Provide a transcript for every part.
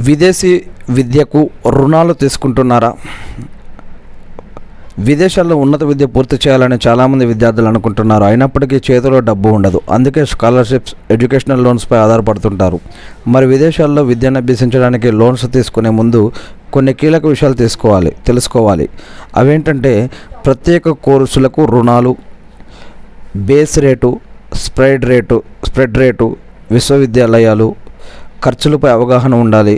విదేశీ విద్యకు రుణాలు తీసుకుంటున్నారా? విదేశాల్లో ఉన్నత విద్య పూర్తి చేయాలని చాలామంది విద్యార్థులు అనుకుంటున్నారు. అయినప్పటికీ చేతిలో డబ్బు ఉండదు. అందుకే స్కాలర్షిప్స్, ఎడ్యుకేషనల్ లోన్స్పై ఆధారపడుతుంటారు. మరి విదేశాల్లో విద్యను అభ్యసించడానికి లోన్స్ తీసుకునే ముందు కొన్ని కీలక విషయాలు తెలుసుకోవాలి. అవేంటంటే ప్రత్యేక కోర్సులకు రుణాలు, బేస్ రేటు, స్ప్రెడ్ రేటు, విశ్వవిద్యాలయాలు, ఖర్చులపై అవగాహన ఉండాలి,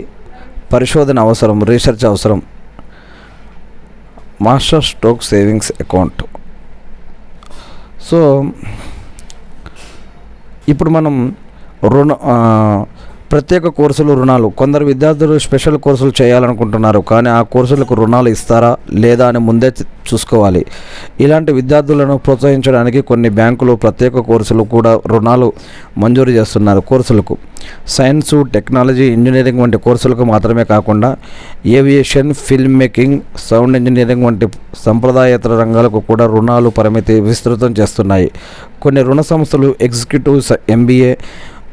పరిశోధన అవసరం, రీసెర్చ్ అవసరం, master stroke savings account. So ఇప్పుడు మనం ప్రత్యేక కోర్సులు, రుణాలు. కొందరు విద్యార్థులు స్పెషల్ కోర్సులు చేయాలనుకుంటున్నారు, కానీ ఆ కోర్సులకు రుణాలు ఇస్తారా లేదా అని ముందే చూసుకోవాలి. ఇలాంటి విద్యార్థులను ప్రోత్సహించడానికి కొన్ని బ్యాంకులు ప్రత్యేక కోర్సులు కూడా రుణాలు మంజూరు చేస్తున్నారు. కోర్సులకు సైన్సు, టెక్నాలజీ, ఇంజనీరింగ్ వంటి కోర్సులకు మాత్రమే కాకుండా aviation, film making, sound engineering వంటి సంప్రదాయేతర రంగాలకు కూడా రుణాలు పరిమితి విస్తృతం చేస్తున్నాయి. కొన్ని రుణ సంస్థలు executive MBA,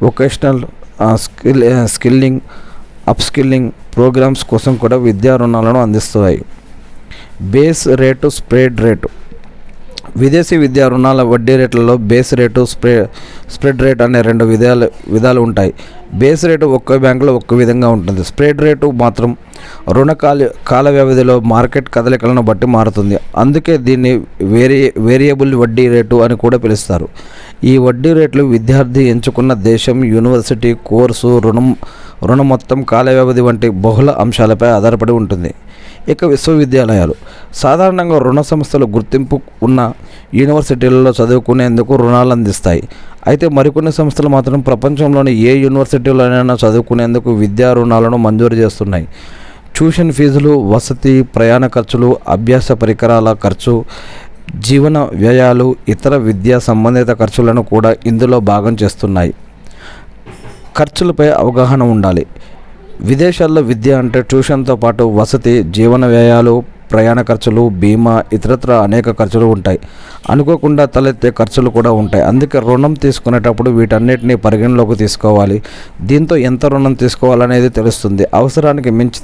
vocational skilling, upskilling programmes కోసం కూడా విద్యా రుణాలను అందిస్తాయి. Base rate, spread rate. విదేశీ విద్యా రుణాల వడ్డీ రేట్లలో బేస్ రేటు, స్ప్రెడ్ రేట్ అనే రెండు విధాలు ఉంటాయి. బేస్ రేటు ఒక్కో బ్యాంకులో ఒక్కో విధంగా ఉంటుంది. స్ప్రెడ్ రేటు మాత్రం కాల వ్యవధిలో మార్కెట్ కదలికలను బట్టి మారుతుంది. అందుకే దీన్ని వేరియబుల్ వడ్డీ రేటు అని కూడా పిలుస్తారు. ఈ వడ్డీ రేట్లు విద్యార్థి ఎంచుకున్న దేశం, యూనివర్సిటీ, కోర్సు, రుణ మొత్తం, కాల వ్యవధి వంటి బహుళ అంశాలపై ఆధారపడి ఉంటుంది. ఇక విశ్వవిద్యాలయాలు సాధారణంగా రుణ సంస్థలు గుర్తింపు ఉన్న యూనివర్సిటీలలో చదువుకునేందుకు రుణాలు అందిస్తాయి. అయితే మరికొన్ని సంస్థలు మాత్రం ప్రపంచంలోని ఏ యూనివర్సిటీలోనైనా చదువుకునేందుకు విద్యా రుణాలను మంజూరు చేస్తున్నాయి. ట్యూషన్ ఫీజులు, వసతి, ప్రయాణ ఖర్చులు, అభ్యాస పరికరాల ఖర్చు, జీవన వ్యయాలు, ఇతర విద్యా సంబంధిత ఖర్చులను కూడా ఇందులో భాగం చేస్తున్నాయి. ఖర్చులపై అవగాహన ఉండాలి. విదేశాల్లో విద్య అంటే ట్యూషన్తో పాటు వసతి, జీవన వ్యయాలు, ప్రయాణ ఖర్చులు, బీమా, ఇతరత్ర అనేక ఖర్చులు ఉంటాయి. అనుకోకుండా తలెత్తే ఖర్చులు కూడా ఉంటాయి. అందుకే రుణం తీసుకునేటప్పుడు వీటన్నిటిని పరిగణలోకి తీసుకోవాలి. దీంతో ఎంత రుణం తీసుకోవాలనేది తెలుస్తుంది. అవసరానికి మించి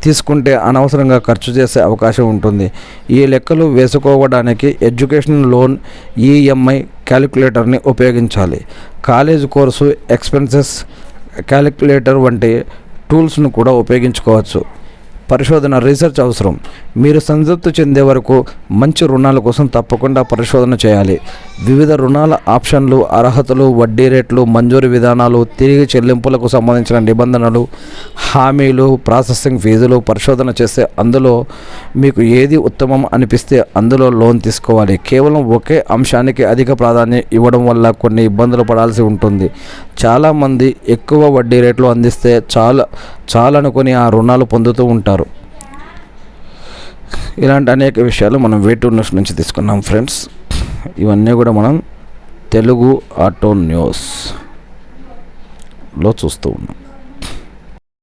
తీసుకుంటే అనవసరంగా ఖర్చు చేసే అవకాశం ఉంటుంది. ఈ లెక్కలు వేసుకోవడానికి ఎడ్యుకేషనల్ లోన్ EMI క్యాలిక్యులేటర్ని ఉపయోగించాలి. కాలేజ్ కోర్సు ఎక్స్పెన్సెస్ క్యాలిక్యులేటర్ వంటి టూల్స్ను కూడా ఉపయోగించుకోవచ్చు. పరిశోధన, రీసెర్చ్ అవసరం. మీరు సంతృప్తి చెందే వరకు మంచి రుణాల కోసం తప్పకుండా పరిశోధన చేయాలి. వివిధ రుణాల ఆప్షన్లు, అర్హతలు, వడ్డీ రేట్లు, మంజూరు విధానాలు, తిరిగి చెల్లింపులకు సంబంధించిన నిబంధనలు, హామీలు, ప్రాసెసింగ్ ఫీజులు పరిశోధన చేస్తే అందులో మీకు ఏది ఉత్తమం అనిపిస్తే అందులో లోన్ తీసుకోవాలి. కేవలం ఒకే అంశానికి అధిక ప్రాధాన్యం ఇవ్వడం వల్ల కొన్ని ఇబ్బందులు పడాల్సి ఉంటుంది. చాలామంది ఎక్కువ వడ్డీ రేట్లు అందిస్తే చాలనుకొని ఆ రుణాలు పొందుతూ ఉంటారు. ఇలాంటి అనేక విషయాలు మనం వేటూర్ న్యూస్ నుంచి తీసుకున్నాం ఫ్రెండ్స్. ఇవన్నీ కూడా మనం తెలుగు ఆటో న్యూస్లో చూస్తూ ఉన్నాం.